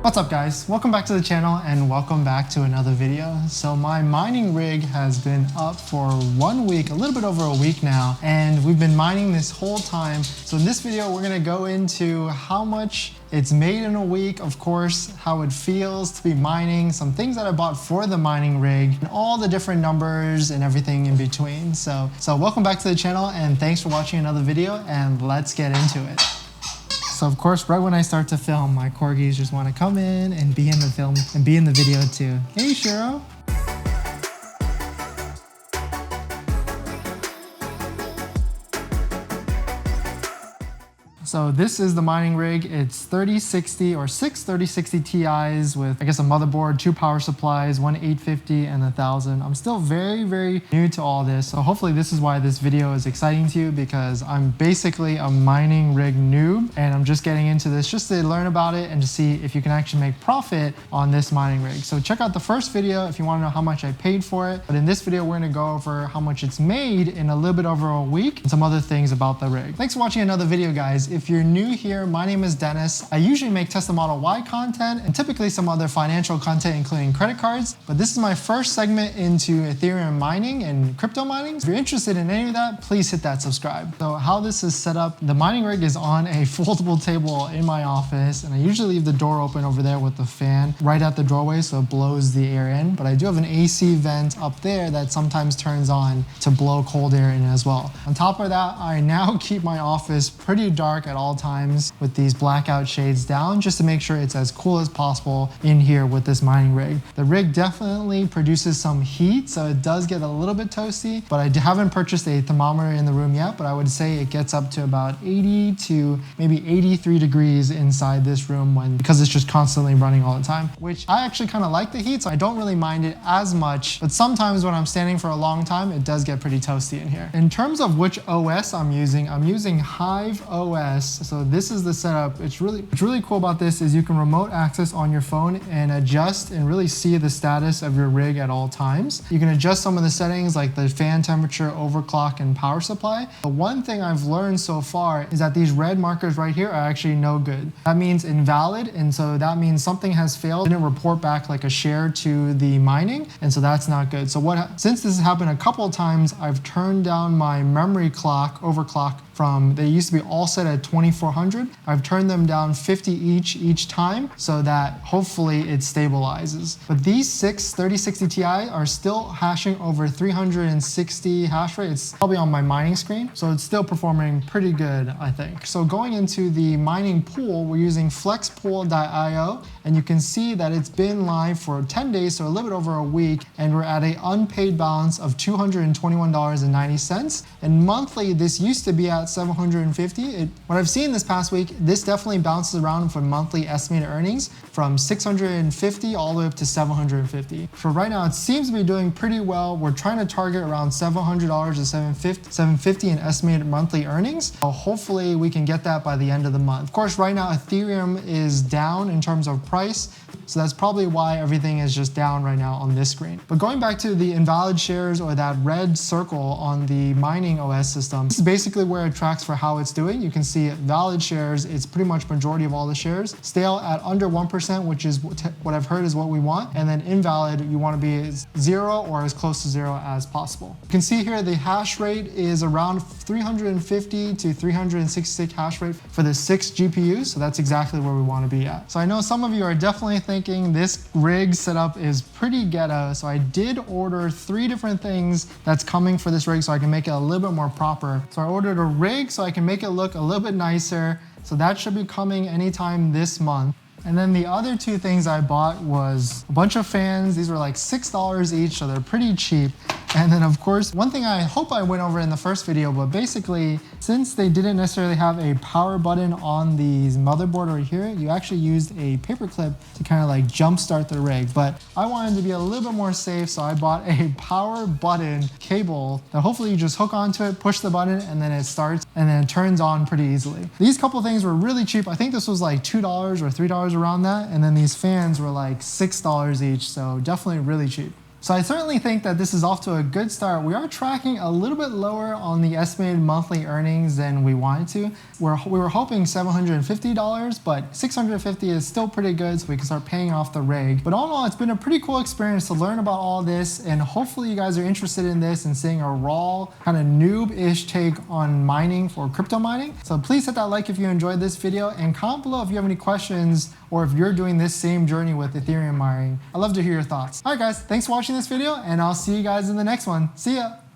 What's up guys, welcome back to the channel and welcome back to another video. So my mining rig has been up for 1 week, a little bit over a week now, and we've been mining this whole time. So in this video, we're gonna go into how much it's made in a week, of course, how it feels to be mining, some things that I bought for the mining rig, and all the different numbers and everything in between. So welcome back to the channel and thanks for watching another video, and let's get into it. So of course, right when I start to film, my corgis just want to come in and be in the film and be in the video too. Hey, Shiro. So this is the mining rig. It's 3060 or six 3060 Ti's with, I guess, a motherboard, 2 power supplies, one 850 and 1000. I'm still very new to all this. So hopefully this is why this video is exciting to you, because I'm basically a mining rig noob and I'm just getting into this just to learn about it and to see if you can actually make profit on this mining rig. So check out the first video if you want to know how much I paid for it. But in this video, we're going to go over how much it's made in a little bit over a week and some other things about the rig. Thanks for watching another video, guys. If you're new here, my name is Dennis. I usually make Tesla Model Y content and typically some other financial content, including credit cards. But this is my first segment into Ethereum mining and crypto mining. If you're interested in any of that, please hit that subscribe. So how this is set up, the mining rig is on a foldable table in my office, and I usually leave the door open over there with the fan right at the doorway so it blows the air in. But I do have an AC vent up there that sometimes turns on to blow cold air in as well. On top of that, I now keep my office pretty dark at all times with these blackout shades down, just to make sure it's as cool as possible in here with this mining rig. The rig definitely produces some heat, so it does get a little bit toasty, but I haven't purchased a thermometer in the room yet, but I would say it gets up to about 80 to maybe 83 degrees inside this room because it's just constantly running all the time, which I actually kind of like the heat, so I don't really mind it as much, but sometimes when I'm standing for a long time, it does get pretty toasty in here. In terms of which OS I'm using HiveOS. So this is the setup. What's really cool about this is you can remote access on your phone and adjust and really see the status of your rig at all times. You can adjust some of the settings like the fan temperature, overclock, and power supply. The one thing I've learned so far is that these red markers right here are actually no good. That means invalid, and so that means something has failed. It didn't report back like a share to the mining, and so that's not good. So since this has happened a couple of times, I've turned down my memory clock, overclock, from, they used to be all set at 2400. I've turned them down 50 each time so that hopefully it stabilizes. But these 6 3060 Ti are still hashing over 360 hash rate. It's probably on my mining screen, so it's still performing pretty good, I think. So going into the mining pool, we're using flexpool.io, and you can see that it's been live for 10 days, so a little bit over a week, and we're at an unpaid balance of $221.90. And monthly, this used to be at $750. What I've seen this past week, this definitely bounces around for monthly estimated earnings from $650 all the way up to $750. For right now, it seems to be doing pretty well. We're trying to target around $700 to $750 in estimated monthly earnings. So hopefully we can get that by the end of the month. Of course, right now Ethereum is down in terms of price, so that's probably why everything is just down right now on this screen. But going back to the invalid shares, or that red circle on the mining OS system, this is basically where it tracks for how it's doing. You can see valid shares, it's pretty much majority of all the shares. Stale at under 1%, which is what I've heard is what we want. And then invalid, you want to be 0 or as close to 0 as possible. You can see here the hash rate is around 350 to 366 hash rate for the 6 GPUs. So that's exactly where we want to be at. So I know some of you are definitely thinking this rig setup is pretty ghetto. So I did order 3 different things that's coming for this rig so I can make it a little bit more proper. So I ordered a rig so I can make it look a little bit nicer. So that should be coming anytime this month. And then the other 2 things I bought was a bunch of fans. These were like $6 each, so they're pretty cheap. And then of course, one thing I hope I went over in the first video, but basically, since they didn't necessarily have a power button on the motherboard right here, you actually used a paper clip to kind of like jumpstart the rig. But I wanted to be a little bit more safe, so I bought a power button cable that hopefully you just hook onto it, push the button, and then it starts, and then it turns on pretty easily. These couple things were really cheap. I think this was like $2 or $3 around that. And then these fans were like $6 each, so definitely really cheap. So I certainly think that this is off to a good start. We are tracking a little bit lower on the estimated monthly earnings than we wanted to. We were hoping $750, but $650 is still pretty good, so we can start paying off the rig. But all in all, it's been a pretty cool experience to learn about all this, and hopefully you guys are interested in this and seeing a raw, kind of noob-ish take on mining for crypto mining. So please hit that like if you enjoyed this video, and comment below if you have any questions or if you're doing this same journey with Ethereum mining. I'd love to hear your thoughts. All right, guys, thanks for watching this video, and I'll see you guys in the next one. See ya.